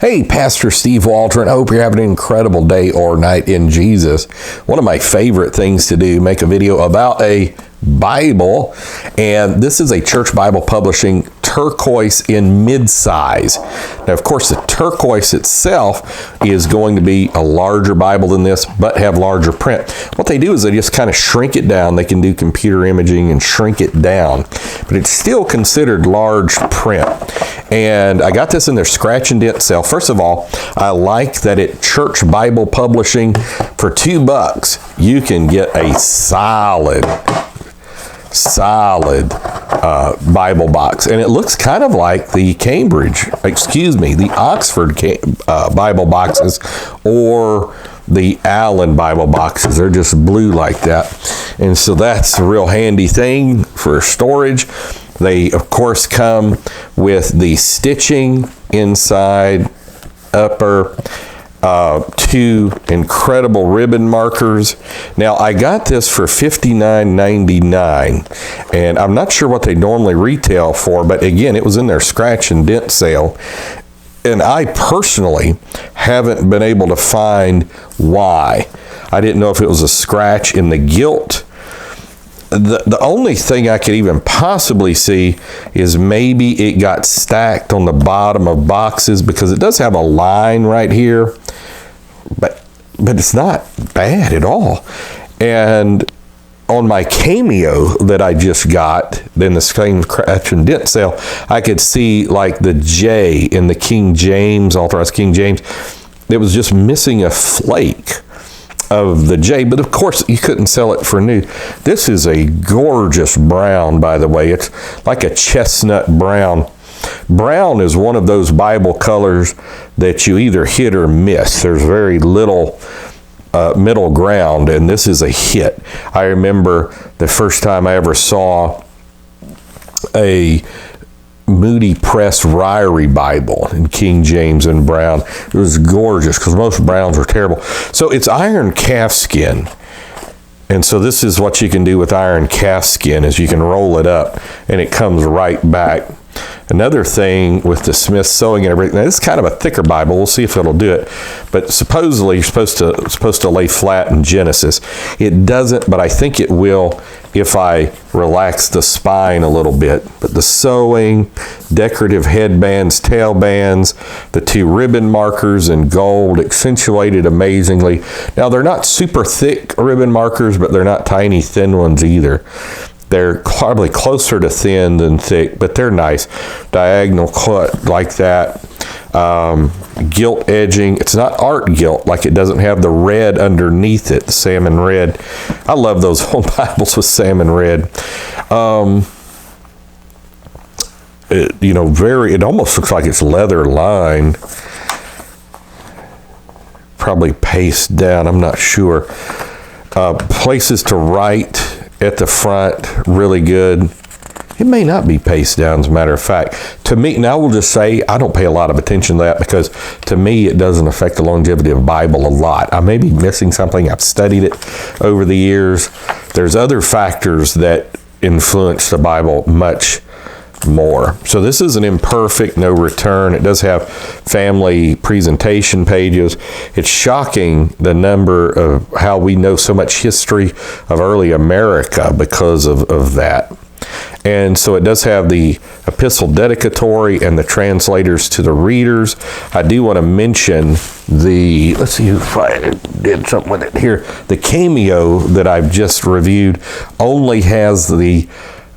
Hey, Pastor Steve Waldron. I hope you're having an incredible day or night in Jesus. One of my favorite things to do, make a video about a Bible, and this is a Church Bible Publishing Turquoise in mid-size. Now, of course, the Turquoise itself is going to be a larger Bible than this, but have larger print. What they do is they just kind of shrink it down. They can do computer imaging and shrink it down, but it's still considered large print. And I got this in their scratch and dent sale. First of all, I like that at Church Bible Publishing, for $2, you can get a solid Bible box, and it looks kind of like the the Oxford Bible boxes or the Allen Bible boxes. They're just blue like that, and so that's a real handy thing for storage. They of course come with the stitching inside, upper, two incredible ribbon markers. Now, I got this for $59.99, and I'm not sure what they normally retail for, but again, it was in their scratch and dent sale, and I personally haven't been able to find why. I didn't know if it was a scratch in the gilt. The only thing I could even possibly see is maybe it got stacked on the bottom of boxes, because it does have a line right here, but it's not bad at all. And on my Cameo that I just got in the same scratch and dent sale, I could see like the J in the King James, Authorized King James, it was just missing a flake of the J, but of course you couldn't sell it for new. This is a gorgeous brown, by the way. It's like a chestnut brown. Brown is one of those Bible colors that you either hit or miss. There's very little middle ground, and this is a hit. I remember the first time I ever saw a Moody Press Ryrie Bible in King James and brown. It was gorgeous, because most browns are terrible. So it's iron calfskin. And so this is what you can do with iron calfskin, is you can roll it up and it comes right back. Another thing with the Smith sewing and everything, now this is kind of a thicker Bible. We'll see if it'll do it. But supposedly you're supposed to lay flat in Genesis. It doesn't, but I think it will if I relax the spine a little bit. But the sewing, decorative headbands, tail bands, the two ribbon markers in gold, accentuated amazingly. Now, they're not super thick ribbon markers, but they're not tiny thin ones either. They're probably closer to thin than thick, but they're nice. Diagonal cut like that. Gilt edging. It's not art gilt, like it doesn't have the red underneath it, salmon red. I love those old Bibles with salmon red. It almost looks like it's leather lined. Probably paste down, I'm not sure. Places to write at the front, really good. It may not be paste down, as a matter of fact. To me, now I will just say, I don't pay a lot of attention to that, because to me, it doesn't affect the longevity of Bible a lot. I may be missing something. I've studied it over the years. There's other factors that influence the Bible much more. So this is an imperfect, no return. It does have family presentation pages. It's shocking the number of how we know so much history of early America because of that. And so it does have the epistle dedicatory and the translators to the readers. I do want to mention let's see if I did something with it here. The Cameo that I've just reviewed only has the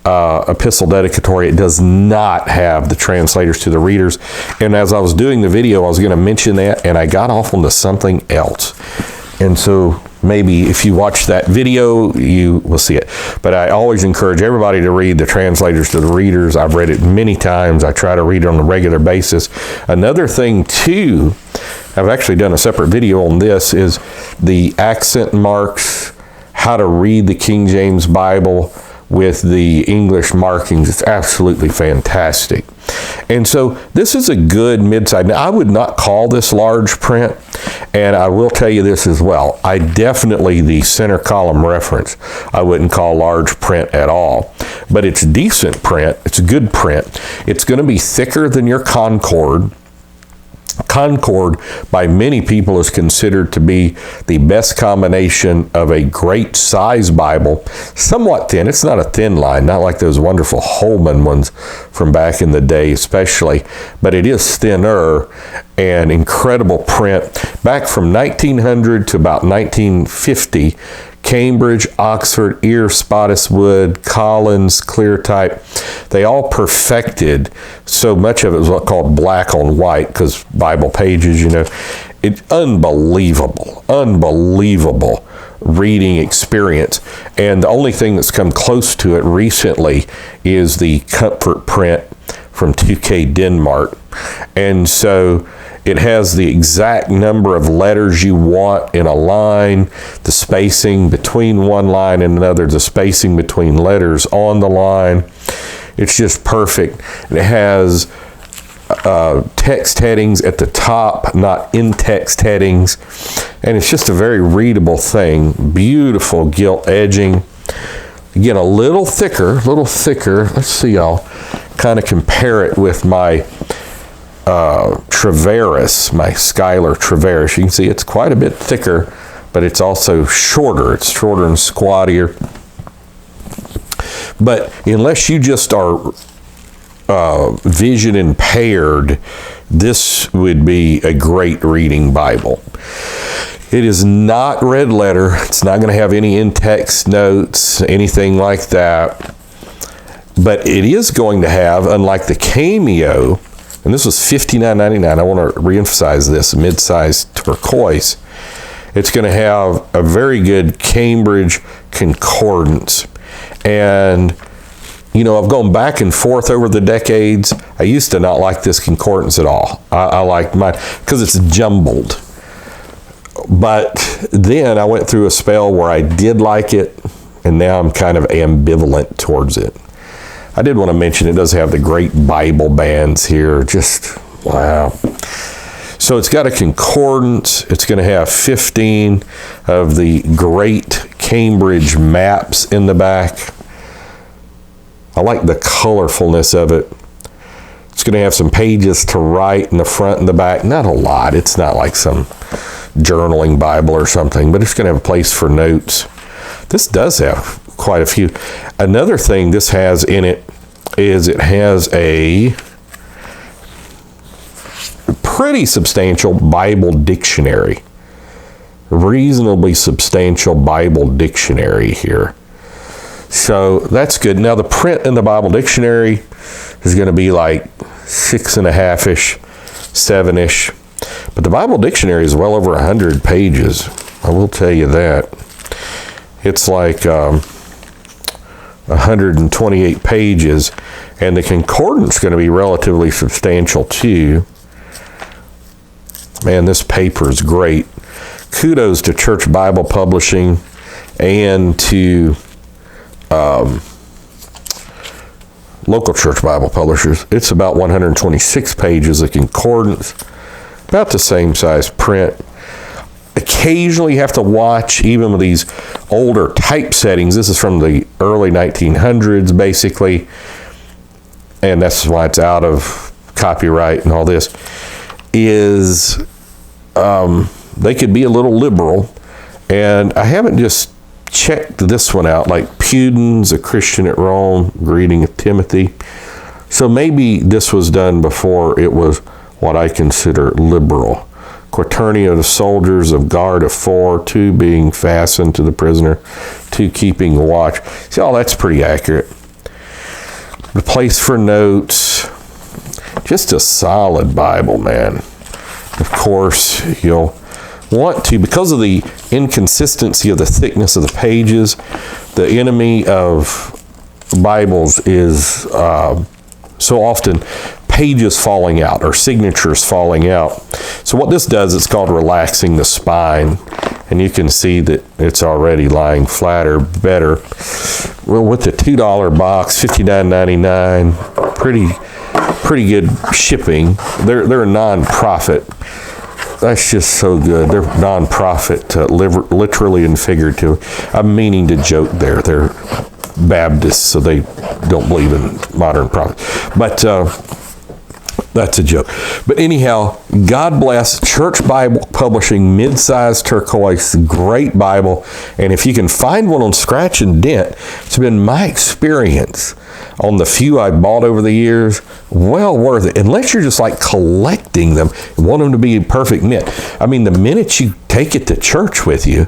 epistle dedicatory. It does not have the translators to the readers. And as I was doing the video, I was going to mention that, and I got off onto something else. And so maybe if you watch that video, you will see it. But I always encourage everybody to read the translators to the readers. I've read it many times. I try to read it on a regular basis. Another thing too, I've actually done a separate video on this, is the accent marks, how to read the King James Bible with the English markings. It's absolutely fantastic. And so this is a good mid-size. Now, I would not call this large print, and I will tell you this as well. The center column reference, I wouldn't call large print at all. But it's decent print. It's good print. It's going to be thicker than your Concord. Concord, by many people, is considered to be the best combination of a great size Bible, somewhat thin. It's not a thin line, not like those wonderful Holman ones from back in the day especially, but it is thinner and incredible print. Back from 1900 to about 1950, Cambridge, Oxford, Ear, Spottiswoode, Collins, Clear Type, they all perfected. So much of it was what's called black on white, because Bible pages, it's unbelievable reading experience. And the only thing that's come close to it recently is the Comfort print from 2K Denmark. And so it has the exact number of letters you want in a line, the spacing between one line and another, the spacing between letters on the line. It's just perfect. It has text headings at the top, not in-text headings. And it's just a very readable thing. Beautiful gilt edging. Again, a little thicker. Let's see, I'll kind of compare it with my Traveris, my Schuyler Traveris. You can see it's quite a bit thicker, but it's also shorter. It's shorter and squattier. But unless you just are vision impaired, this would be a great reading Bible. It is not red letter. It's not going to have any in-text notes, anything like that. But it is going to have, unlike the Cameo, and this was $59.99. I want to reemphasize this, mid-size turquoise. It's going to have a very good Cambridge concordance. And, I've gone back and forth over the decades. I used to not like this concordance at all. I like mine because it's jumbled. But then I went through a spell where I did like it, and now I'm kind of ambivalent towards it. I did want to mention it does have the great Bible bands here. Just, wow. So it's got a concordance. It's going to have 15 of the great Cambridge maps in the back. I like the colorfulness of it. It's going to have some pages to write in the front and the back. Not a lot. It's not like some journaling Bible or something, but it's going to have a place for notes. This does have quite a few. Another thing this has in it is it has a pretty substantial Bible dictionary. Reasonably substantial Bible dictionary here. So that's good. Now the print in the Bible dictionary is going to be like 6.5-ish, 7-ish. But the Bible dictionary is well over 100 pages. I will tell you that. It's like 128 pages, and the concordance is going to be relatively substantial too. Man, this paper is great. Kudos to Church Bible Publishing and to local church Bible publishers. It's about 126 pages of concordance, about the same size print. Occasionally you have to watch, even with these older typesettings. This is from the early 1900s, basically, and that's why it's out of copyright and all this, is they could be a little liberal. And I haven't just checked this one out, like Puden's A Christian at Rome, Greeting of Timothy. So maybe this was done before it was what I consider liberal. Quaternion of the soldiers of guard of 4, 2 being fastened to the prisoner, 2 keeping watch. See, all that's pretty accurate. The place for notes. Just a solid Bible, man. Of course, you'll want to, because of the inconsistency of the thickness of the pages, the enemy of Bibles is so often pages falling out or signatures falling out. So what this does, it's called relaxing the spine, and you can see that it's already lying flatter, better. Well, with the $2 box, $59.99, pretty good shipping. They're a non-profit. That's just so good. They're non-profit, literally and figuratively. I'm meaning to joke there. They're Baptists, so they don't believe in modern profit. But That's a joke. But anyhow, God bless Church Bible Publishing, mid-size Turquoise, great Bible. And if you can find one on scratch and dent, it's been my experience on the few I've bought over the years, well worth it. Unless you're just like collecting them and want them to be perfect mint. I mean, the minute you take it to church with you,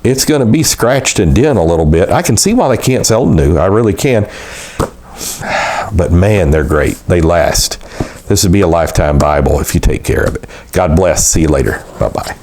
it's going to be scratched and dent a little bit. I can see why they can't sell them new. I really can. But man, they're great. They last. This would be a lifetime Bible if you take care of it. God bless. See you later. Bye-bye.